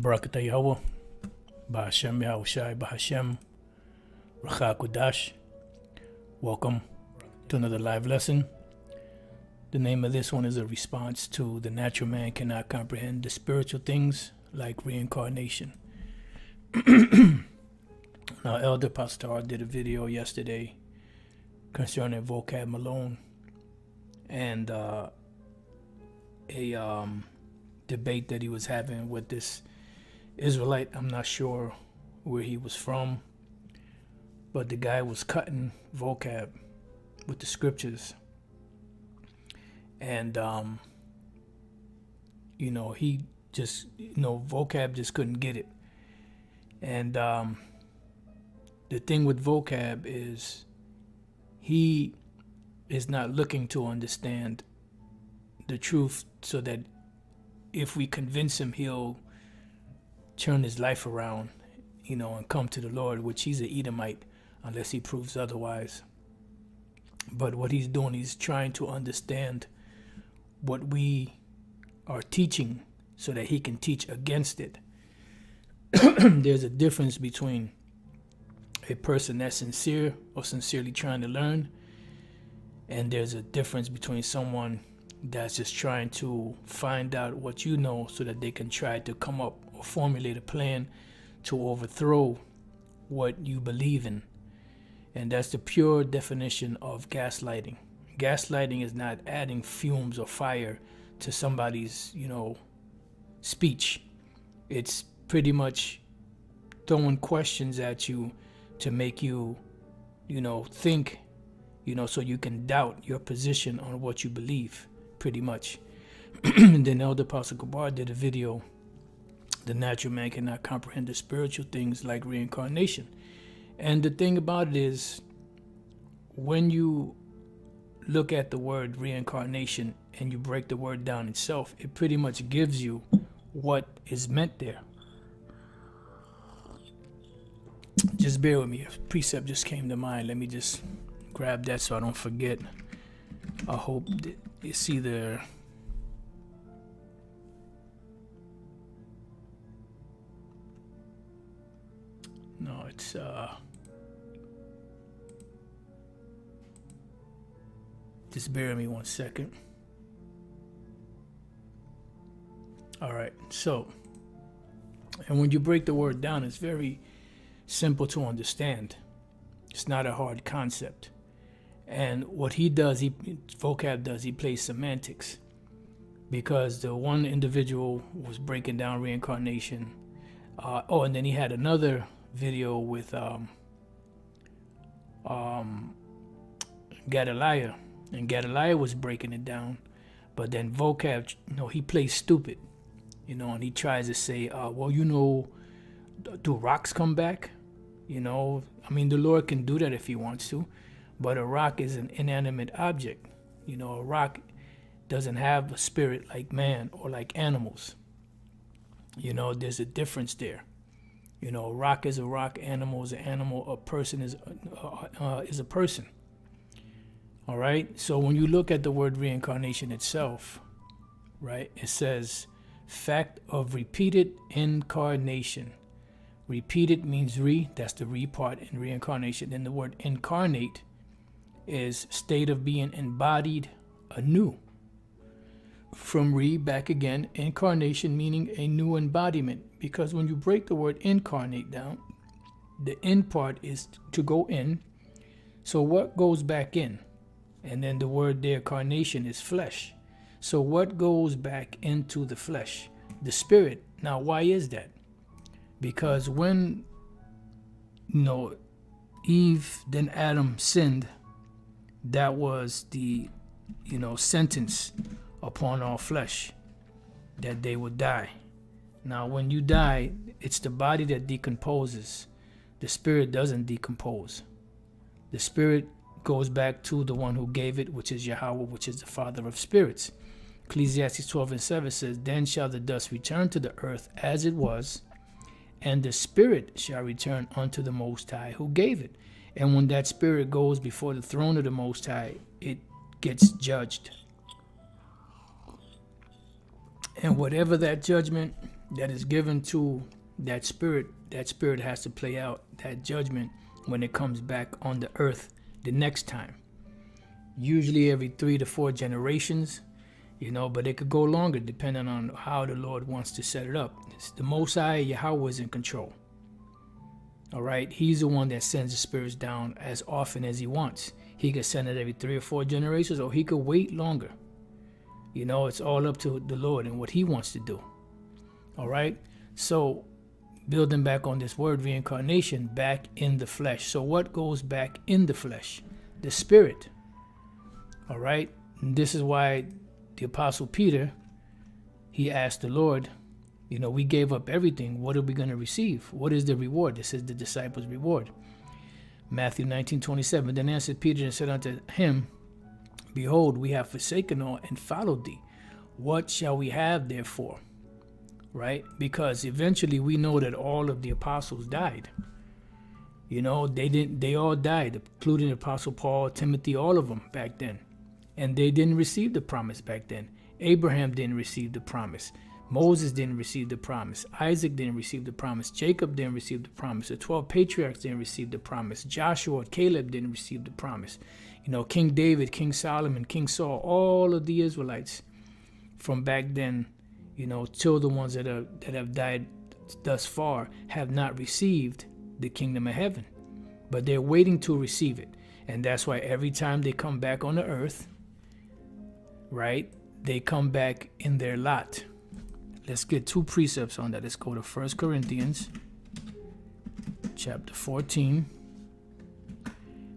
Barakatah YAHAWAH, BaHa YAHAWASHI, BaHa RAWCHAA QADASH. Welcome to another live lesson. The name of this one is a response to the natural man cannot comprehend the spiritual things like reincarnation. Now, Elder Pastor did a video yesterday concerning vocab Malone and a debate that he was having with this Israelite. I'm not sure where he was from, but the guy was cutting vocab with the scriptures, and he just vocab just couldn't get it. And the thing with vocab is he is not looking to understand the truth, so that if we convince him, he'll turn his life around, and come to the Lord, which he's an Edomite unless he proves otherwise. But what he's doing, he's trying to understand what we are teaching so that he can teach against it. There's a difference between a person that's sincere or sincerely trying to learn, and there's a difference between someone that's just trying to find out what you know so that they can try to come up or formulate a plan to overthrow what you believe in. And that's the pure definition of gaslighting. Gaslighting is not adding fumes or fire to somebody's, speech. It's pretty much throwing questions at you to make you, think, so you can doubt your position on what you believe, pretty much. And then Elder Apostle Gabar did a video, the natural man cannot comprehend the spiritual things like reincarnation. And the thing about it is, when you look at the word reincarnation and you break the word down itself, it pretty much gives you what is meant there. Just bear with me. A precept just came to mind. Let me just grab that so I don't forget. I hope it's either... No, it's... Just bear with me 1 second. All right, so... And when you break the word down, it's very simple to understand. It's not a hard concept. And what he does, vocab does, he plays semantics. Because the one individual was breaking down reincarnation. And then he had another video with Gedaliah. And Gedaliah was breaking it down. But then vocab, he plays stupid. And he tries to say, do rocks come back? The Lord can do that if he wants to, but a rock is an inanimate object. A rock doesn't have a spirit like man or like animals. There's a difference there. A rock is a rock, animal is an animal, a person is a person. All right. So when you look at the word reincarnation itself, right, it says fact of repeated incarnation. Repeated means that's the re part in reincarnation. And the word incarnate is state of being embodied anew. From back again, incarnation meaning a new embodiment. Because when you break the word incarnate down, the in part is to go in. So what goes back in? And then the word there, carnation, is flesh. So what goes back into the flesh? The spirit. Now, why is that? Because when, Eve, then Adam sinned, that was the, sentence upon all flesh, that they would die. Now, when you die, it's the body that decomposes. The spirit doesn't decompose. The spirit goes back to the one who gave it, which is Yahawah, which is the Father of spirits. Ecclesiastes 12:7 says, then shall the dust return to the earth as it was, and the spirit shall return unto the Most High who gave it. And when that spirit goes before the throne of the Most High, it gets judged. And whatever that judgment that is given to that spirit has to play out that judgment when it comes back on the earth the next time. Usually every 3 to 4 generations, but it could go longer depending on how the Lord wants to set it up. It's the Most High, Yahweh, is in control. All right, He's the one that sends the spirits down as often as He wants. He could send it every 3 or 4 generations, or He could wait longer. It's all up to the Lord and what He wants to do. All right, so building back on this word reincarnation, back in the flesh. So what goes back in the flesh? The spirit. All right, and this is why the Apostle Peter, he asked the Lord, we gave up everything. What are we going to receive? What is the reward? This is the disciples' reward. Matthew 19:27. Then answered Peter and said unto him, Behold, we have forsaken all and followed thee. What shall we have therefore? Right? Because eventually we know that all of the apostles died. They all died, including the Apostle Paul, Timothy, all of them back then. And they didn't receive the promise back then. Abraham didn't receive the promise. Moses didn't receive the promise. Isaac didn't receive the promise. Jacob didn't receive the promise. The 12 patriarchs didn't receive the promise. Joshua, Caleb didn't receive the promise. King David, King Solomon, King Saul, all of the Israelites from back then, till the ones that have died thus far have not received the kingdom of heaven. But they're waiting to receive it. And that's why every time they come back on the earth, right, they come back in their lot. Let's get 2 precepts on that. Let's go to 1 Corinthians chapter 14.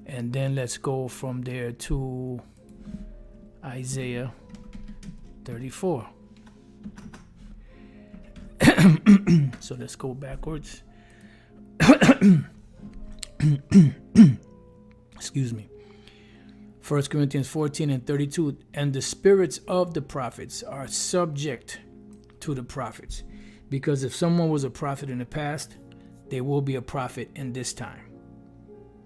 And then let's go from there to Isaiah 34. So let's go backwards. Excuse me. 1 Corinthians 14 and 32. And the spirits of the prophets are subject to the prophets. Because if someone was a prophet in the past, they will be a prophet in this time.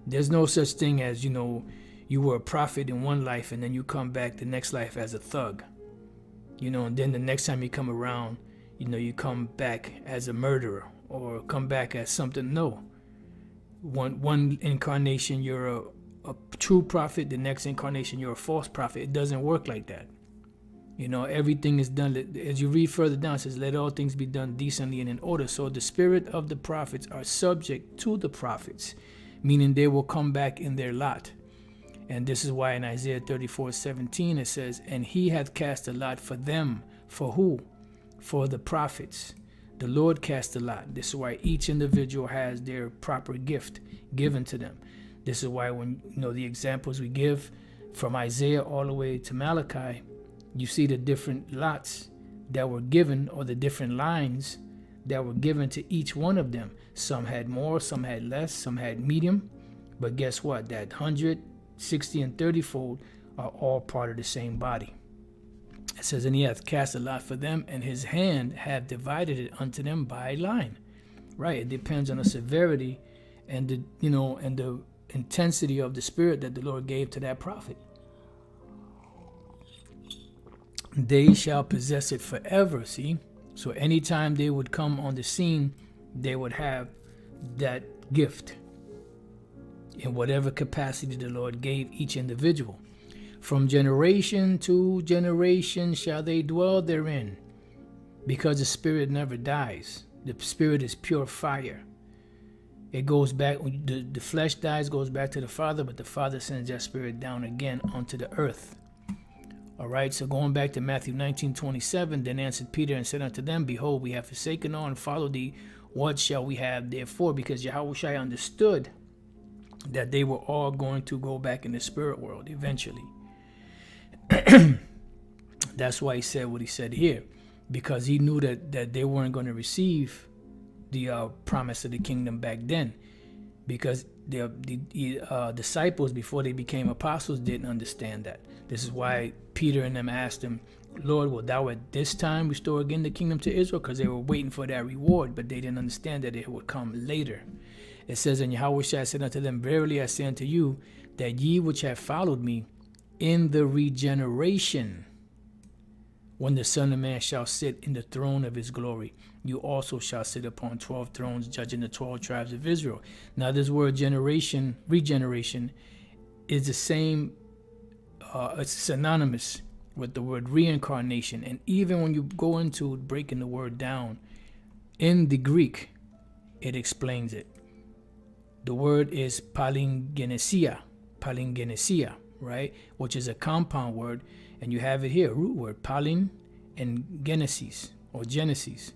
There's no such thing as, you were a prophet in one life and then you come back the next life as a thug. And then the next time you come around, you come back as a murderer or come back as something. No. One incarnation, you're a true prophet. The next incarnation, you're a false prophet. It doesn't work like that. Everything is done. As you read further down, it says, let all things be done decently and in order. So the spirit of the prophets are subject to the prophets, meaning they will come back in their lot. And this is why in Isaiah 34:17 it says, and he hath cast a lot for them. For who? For the prophets. The Lord cast a lot. This is why each individual has their proper gift given to them. This is why when the examples we give from Isaiah all the way to Malachi, you see the different lots that were given, or the different lines that were given to each one of them. Some had more, some had less, some had medium. But guess what? That 100, 60, and 30-fold are all part of the same body. It says, and he hath cast a lot for them, and his hand hath divided it unto them by line. Right? It depends on the severity and the intensity of the spirit that the Lord gave to that prophet. They shall possess it forever. See? So anytime they would come on the scene, they would have that gift in whatever capacity the Lord gave each individual. From generation to generation shall they dwell therein, because the spirit never dies. The spirit is pure fire. It goes back, when the flesh dies, goes back to the Father, but the Father sends that spirit down again onto the earth. All right, so going back to Matthew 19:27, then answered Peter and said unto them, Behold, we have forsaken all and followed thee. What shall we have therefore? Because YAHAWASHI understood that they were all going to go back in the spirit world eventually. That's why he said what he said here, because he knew that they weren't going to receive the promise of the kingdom back then, because the disciples before they became apostles didn't understand that. This is why Peter and them asked him, Lord, will thou at this time restore again the kingdom to Israel? Because they were waiting for that reward, but they didn't understand that it would come later. It says, and YAHAWASHI said unto them, Verily I say unto you, that ye which have followed me in the regeneration when the Son of Man shall sit in the throne of his glory. You also shall sit upon 12 thrones, judging the 12 tribes of Israel. Now, this word generation, regeneration, is the same, it's synonymous with the word reincarnation. And even when you go into breaking the word down in the Greek, it explains it. The word is palingenesia, right? Which is a compound word. And you have it here, root word, palin and genesis, or genesis,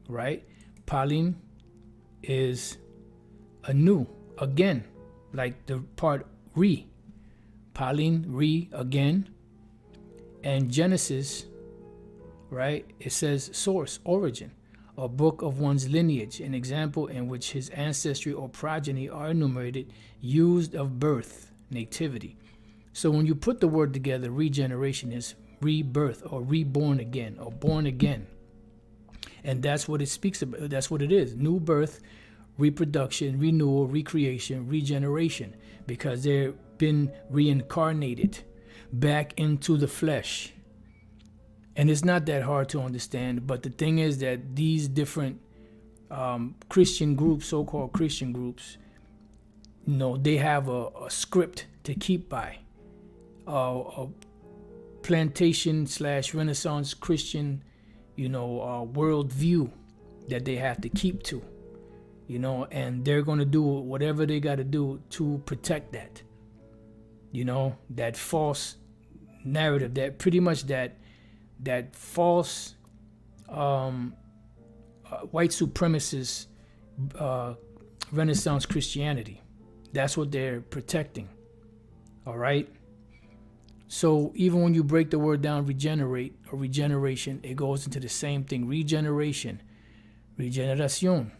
right? Palin is anew, again, like the part re. Palin, re, again. And Genesis, right? It says source, origin, a book of one's lineage, an example in which his ancestry or progeny are enumerated, used of birth, nativity. So when you put the word together, regeneration is rebirth or reborn again or born again. And that's what it speaks about. That's what it is. New birth, reproduction, renewal, recreation, regeneration, because they've been reincarnated back into the flesh. And it's not that hard to understand. But the thing is that these different Christian groups, so-called Christian groups, you know, they have a script to keep by. A plantation / Renaissance Christian, you know, worldview that they have to keep to, you know, and they're going to do whatever they got to do to protect that, you know, that false narrative, that pretty much that false white supremacist Renaissance Christianity. That's what they're protecting. All right. So even when you break the word down, regenerate or regeneration, it goes into the same thing. Regeneration, regeneration,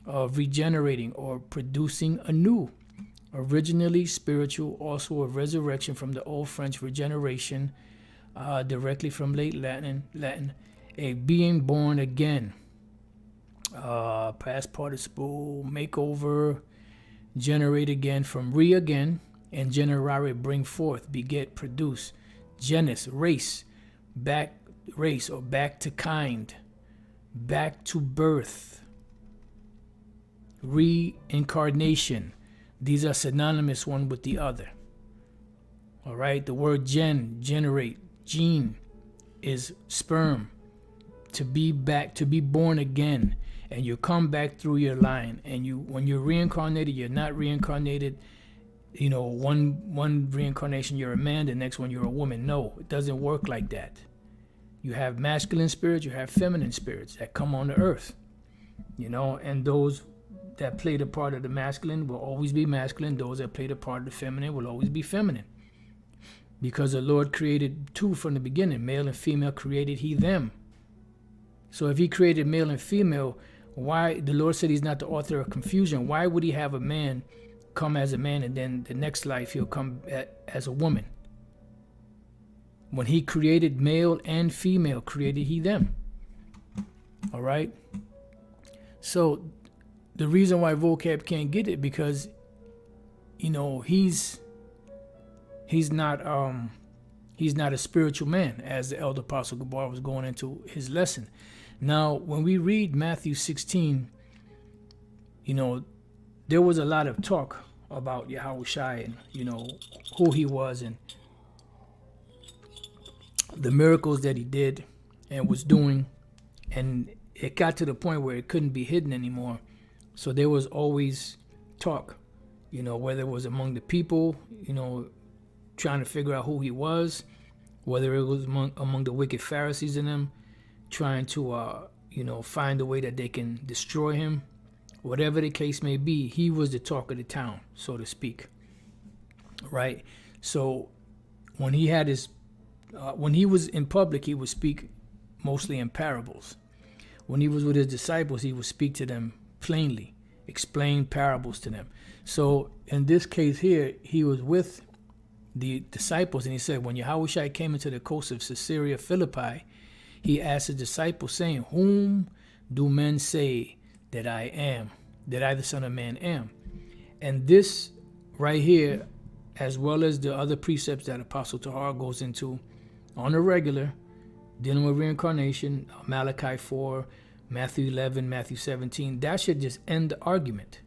of regenerating or producing anew. Originally spiritual, also a resurrection from the Old French regeneration, directly from late Latin, a being born again. Past participle, makeover, generate again, from re again. And generare, bring forth, beget, produce. Genus, race, back race or back to kind, back to birth. Reincarnation. These are synonymous one with the other. All right. The word generate, gene is sperm. To be back, to be born again. And you come back through your line. And when you're reincarnated, you're not reincarnated. You know, one reincarnation you're a man, the next one you're a woman. No, it doesn't work like that. You have masculine spirits, you have feminine spirits that come on the earth. You know, and those that play the part of the masculine will always be masculine. Those that play the part of the feminine will always be feminine. Because the Lord created two from the beginning. Male and female created he them. So if he created male and female, why, the Lord said he's not the author of confusion. Why would he have a man come as a man and then the next life he'll come as a woman? When he created male and female, created he them. All right. So the reason why vocab can't get it, because, you know, he's not a spiritual man, as the elder apostle Gabar was going into his lesson. Now, when we read Matthew 16, you know, there was a lot of talk about YAHAWASHI and, you know, who he was and the miracles that he did and was doing. And it got to the point where it couldn't be hidden anymore. So there was always talk, you know, whether it was among the people, you know, trying to figure out who he was, whether it was among the wicked Pharisees in them, trying to, you know, find a way that they can destroy him. Whatever the case may be, he was the talk of the town, so to speak. Right? So when he had his, when he was in public, he would speak mostly in parables. When he was with his disciples, he would speak to them plainly, explain parables to them. So in this case here, he was with the disciples, and he said, when YAHAWASHI came into the coast of Caesarea Philippi, he asked his disciples, saying, whom do men say that I am, that I the Son of Man am? And this right here, as well as the other precepts that Apostle Tahar goes into on a regular, dealing with reincarnation, Malachi 4, Matthew 11, Matthew 17, that should just end the argument.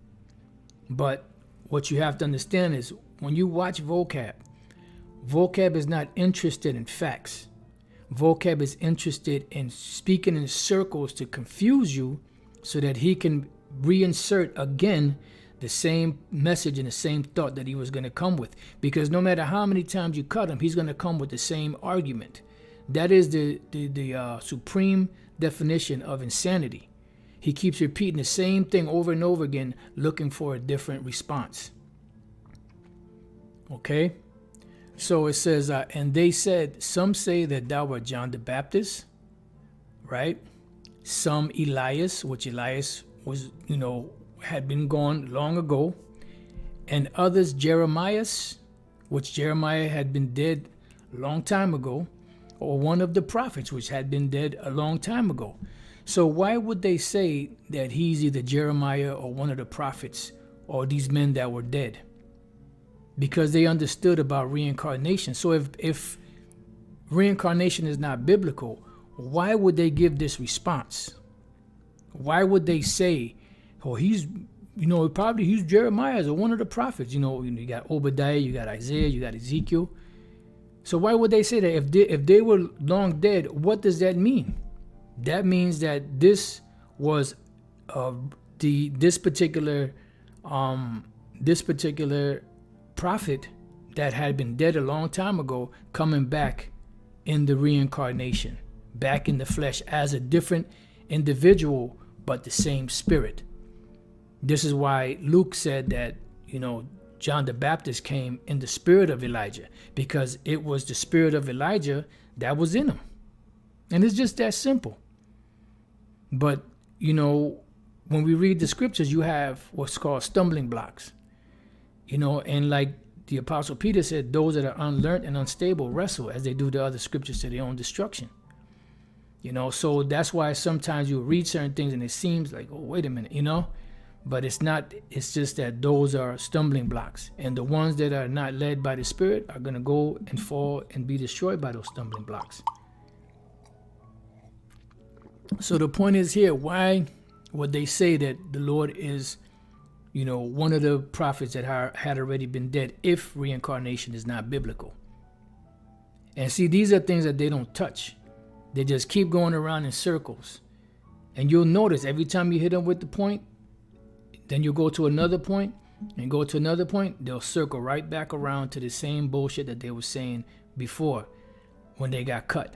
But what you have to understand is when you watch vocab is not interested in facts. Vocab is interested in speaking in circles to confuse you so that he can reinsert again the same message and the same thought that he was going to come with. Because no matter how many times you cut him, he's going to come with the same argument. That is the supreme definition of insanity. He keeps repeating the same thing over and over again, looking for a different response. Okay? So it says, and they said, some say that thou art John the Baptist, right? Some Elias, which Elias was, had been gone long ago. And others Jeremiah, which Jeremiah had been dead a long time ago. Or one of the prophets, which had been dead a long time ago. So why would they say that he's either Jeremiah or one of the prophets or these men that were dead? Because they understood about reincarnation. So if reincarnation is not biblical, why would they give this response? Why would they say, oh, he's Jeremiah or one of the prophets? You got Obadiah, you got Isaiah, you got Ezekiel. So why would they say that? If they were long dead, what does that mean? That means that this was this particular prophet that had been dead a long time ago coming back in the reincarnation, back in the flesh as a different individual, but the same spirit. This is why Luke said that, John the Baptist came in the spirit of Elijah, because it was the spirit of Elijah that was in him. And it's just that simple. But, when we read the scriptures, you have what's called stumbling blocks. And like the Apostle Peter said, those that are unlearned and unstable wrestle as they do the other scriptures to their own destruction. So that's why sometimes you read certain things and it seems like, oh, wait a minute, But it's not, it's just that those are stumbling blocks. And the ones that are not led by the Spirit are going to go and fall and be destroyed by those stumbling blocks. So the point is here, why would they say that the Lord is, one of the prophets that had already been dead if reincarnation is not biblical? And see, these are things that they don't touch. They just keep going around in circles. And you'll notice every time you hit them with the point, then you go to another point and go to another point, they'll circle right back around to the same bullshit that they were saying before when they got cut.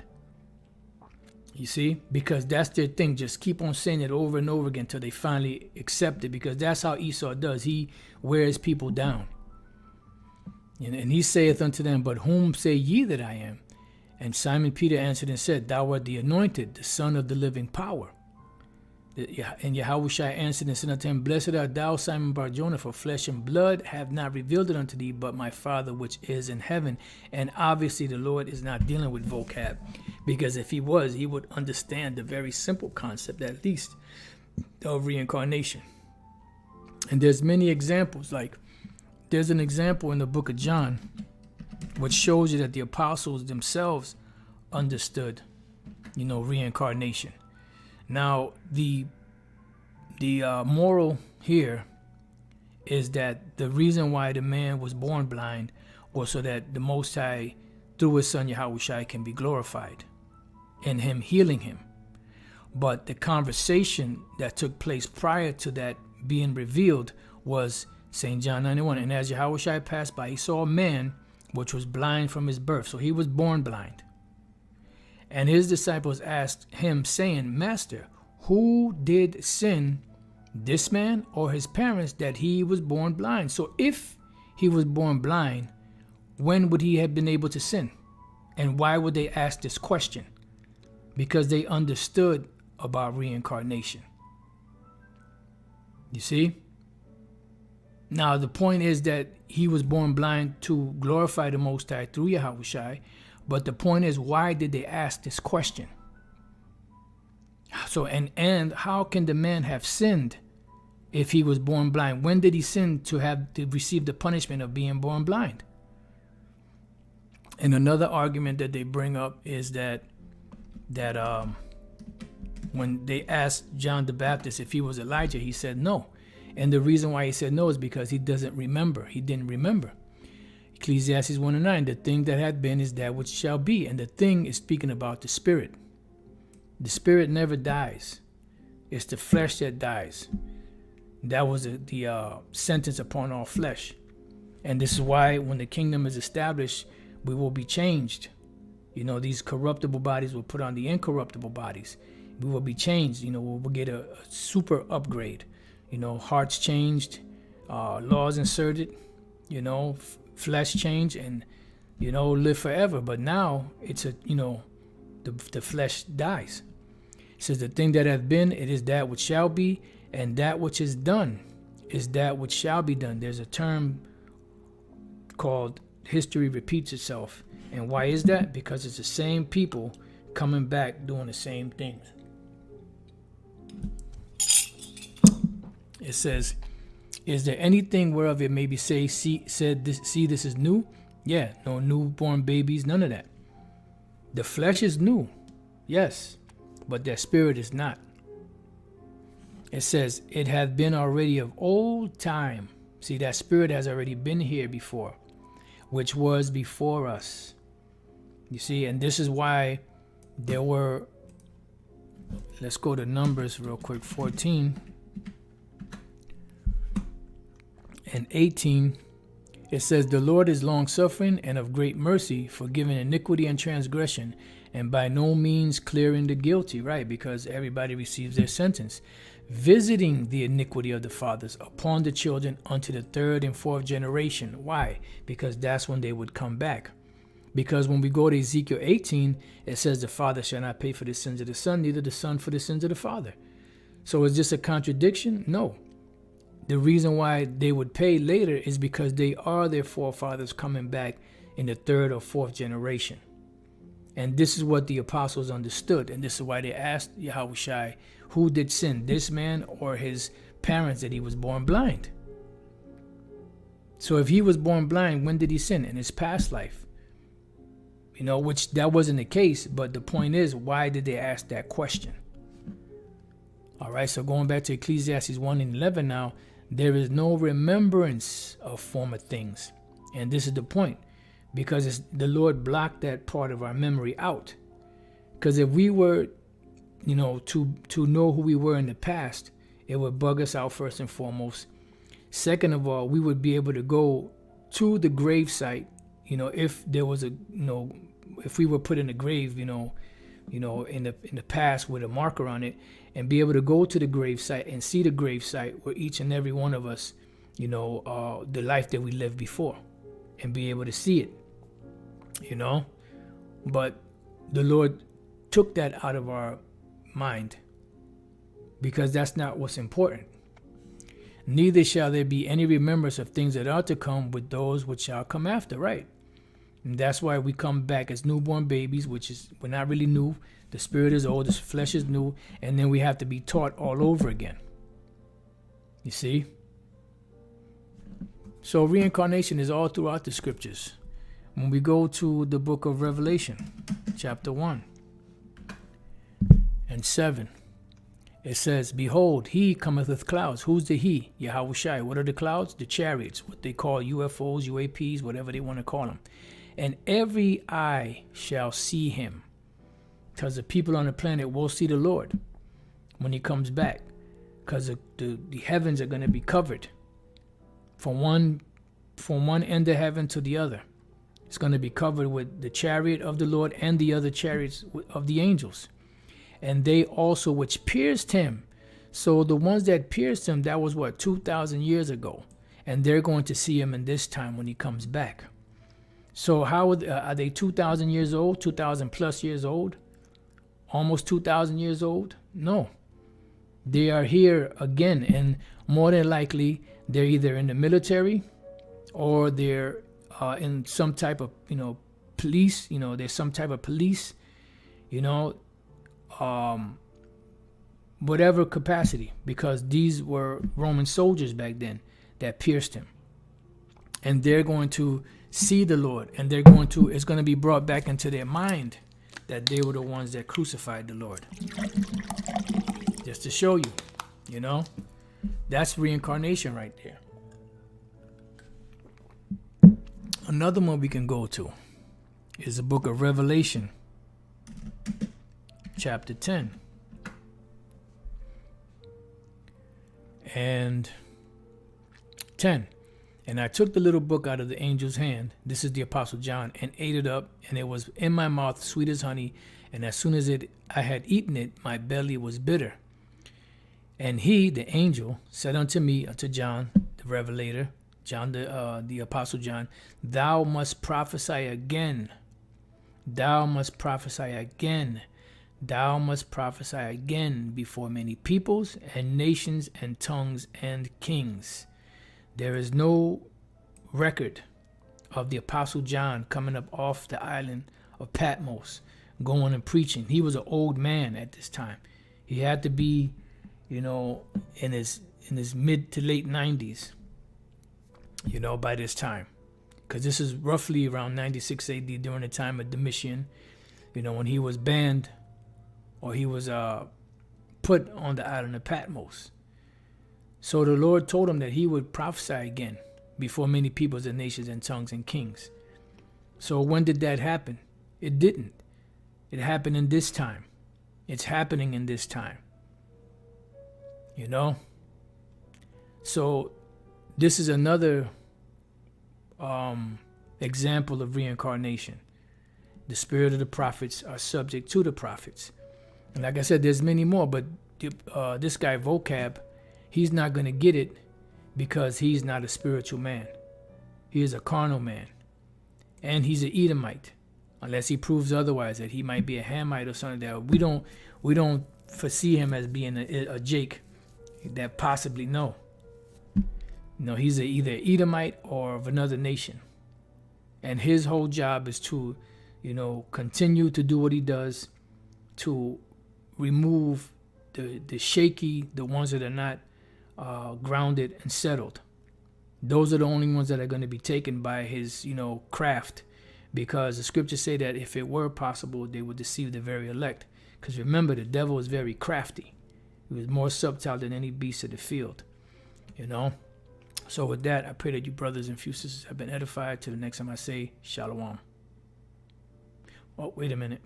You see? Because that's their thing. Just keep on saying it over and over again until they finally accept it, because that's how Esau does. He wears people down. And he saith unto them, but whom say ye that I am? And Simon Peter answered and said, thou art the anointed, the Son of the living power. And YAHAWASHI answered and said unto him, blessed art thou, Simon Bar-Jonah, for flesh and blood have not revealed it unto thee, but my Father which is in heaven. And obviously the Lord is not dealing with vocab, because if he was, he would understand the very simple concept, at least, of reincarnation. And there's many examples. Like there's an example in the book of John which shows you that the apostles themselves understood, reincarnation. Now, the moral here is that the reason why the man was born blind was so that the Most High, through his son YAHAWASHI, can be glorified in him healing him. But the conversation that took place prior to that being revealed was St. John 91. And as YAHAWASHI passed by, he saw a man which was blind from his birth. So he was born blind. And his disciples asked him, saying, Master, who did sin, this man or his parents, that he was born blind? So if he was born blind, when would he have been able to sin? And why would they ask this question? Because they understood about reincarnation. You see? Now, the point is that he was born blind to glorify the Most High through YAHAWASHI. But the point is, why did they ask this question? So, and how can the man have sinned if he was born blind? When did he sin to receive the punishment of being born blind? And another argument that they bring up is that that when they asked John the Baptist if he was Elijah, he said no. And the reason why he said no is because he doesn't remember. He didn't remember. Ecclesiastes 1:9, the thing that had been is that which shall be. And the thing is speaking about the spirit. The spirit never dies. It's the flesh that dies. That was the sentence upon all flesh. And this is why when the kingdom is established, we will be changed. You know, these corruptible bodies will put on the incorruptible bodies. We will be changed. You know, we'll get a super upgrade. You know, hearts changed, laws inserted, you know, flesh change, and, you know, live forever. But now it's the flesh dies. It says the thing that hath been, it is that which shall be, and that which is done is that which shall be done. There's a term called history repeats itself. And why is that? Because it's the same people coming back doing the same things. It says, is there anything whereof it may be see this is new? Yeah, no newborn babies, none of that. The flesh is new, yes, but their spirit is not. It says, it hath been already of old time. See, that spirit has already been here before, which was before us. You see, and this is why there were, let's go to Numbers real quick, 14 and 18. It says, the Lord is long-suffering and of great mercy, forgiving iniquity and transgression, and by no means clearing the guilty, right? Because everybody receives their sentence. Visiting the iniquity of the fathers upon the children unto the third and fourth generation. Why? Because that's when they would come back. Because when we go to Ezekiel 18, it says the father shall not pay for the sins of the son, neither the son for the sins of the father. So is this a contradiction? No. The reason why they would pay later is because they are their forefathers coming back in the third or fourth generation. And this is what the apostles understood. And this is why they asked Yahawashi, who did sin, this man or his parents that he was born blind? So if he was born blind, when did he sin? In his past life. You know, which that wasn't the case. But the point is, why did they ask that question? All right, so going back to Ecclesiastes 1:11 now, there is no remembrance of former things. And this is the point, because the Lord blocked that part of our memory out. Because if we were, you know, to know who we were in the past, it would bug us out first and foremost. Second of all, we would be able to go to the grave site, you know, if there was a, you know, if we were put in a grave, in the past with a marker on it, and be able to go to the grave site and see the grave site where each and every one of us, you know, the life that we lived before, and be able to see it, you know. But the Lord took that out of our mind, because that's not what's important. Neither shall there be any remembrance of things that are to come with those which shall come after, right? And that's why we come back as newborn babies, which is, we're not really new. The spirit is old, the flesh is new, and then we have to be taught all over again. You see? So reincarnation is all throughout the scriptures. When we go to the book of Revelation, chapter 1 and 7, it says, behold, he cometh with clouds. Who's the he? Yahawashi. What are the clouds? The chariots, what they call UFOs, UAPs, whatever they want to call them. And every eye shall see him. Because the people on the planet will see the Lord when he comes back. Because the heavens are going to be covered from one end of heaven to the other. It's going to be covered with the chariot of the Lord and the other chariots of the angels. And they also which pierced him. So the ones that pierced him, that was what, 2,000 years ago. And they're going to see him in this time when he comes back. So how are they 2,000 years old, 2,000 plus years old? Almost 2,000 years old? No. They are here again, and more than likely, they're either in the military or they're in some type of, police, there's some type of police, whatever capacity, because these were Roman soldiers back then that pierced him. And they're going to see the Lord, and it's going to be brought back into their mind that they were the ones that crucified the Lord. Just to show you, you know, that's reincarnation right there. Another one we can go to is the book of Revelation, chapter 10. And 10. And I took the little book out of the angel's hand, this is the Apostle John, and ate it up, and it was in my mouth sweet as honey. And as soon as I had eaten it, my belly was bitter. And he, the angel, said unto me, unto John, the revelator, John, the Apostle John, thou must prophesy again. Thou must prophesy again. Thou must prophesy again before many peoples and nations and tongues and kings. There is no record of the Apostle John coming up off the island of Patmos, going and preaching. He was an old man at this time. He had to be, you know, in his mid to late 90s, you know, by this time. Because this is roughly around 96 AD, during the time of Domitian, you know, when he was banned, or he was put on the island of Patmos. So the Lord told him that he would prophesy again before many peoples and nations and tongues and kings. So when did that happen? It didn't. It happened in this time. It's happening in this time. You know? So this is another example of reincarnation. The spirit of the prophets are subject to the prophets. And like I said, there's many more, but this guy Vocab, he's not going to get it because he's not a spiritual man. He is a carnal man. And he's an Edomite, unless he proves otherwise, that he might be a Hamite or something. That we don't foresee him as being a Jake. That possibly, no. No, he's either Edomite or of another nation. And his whole job is to, you know, continue to do what he does, to remove the shaky, the ones that are not grounded and settled. Those are the only ones that are going to be taken by his, you know, craft, because the scriptures say that if it were possible, they would deceive the very elect. Because remember, the devil is very crafty. He was more subtle than any beast of the field, you know. So with that, I pray that you brothers and few sisters have been edified. Till the next time I say shalom. Oh, wait a minute.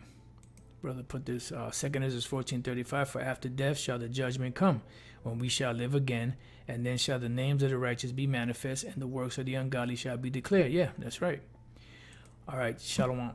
Brother put this, 2 Ezra 14:35, for after death shall the judgment come, when we shall live again, and then shall the names of the righteous be manifest, and the works of the ungodly shall be declared. Yeah, that's right. All right, shalom.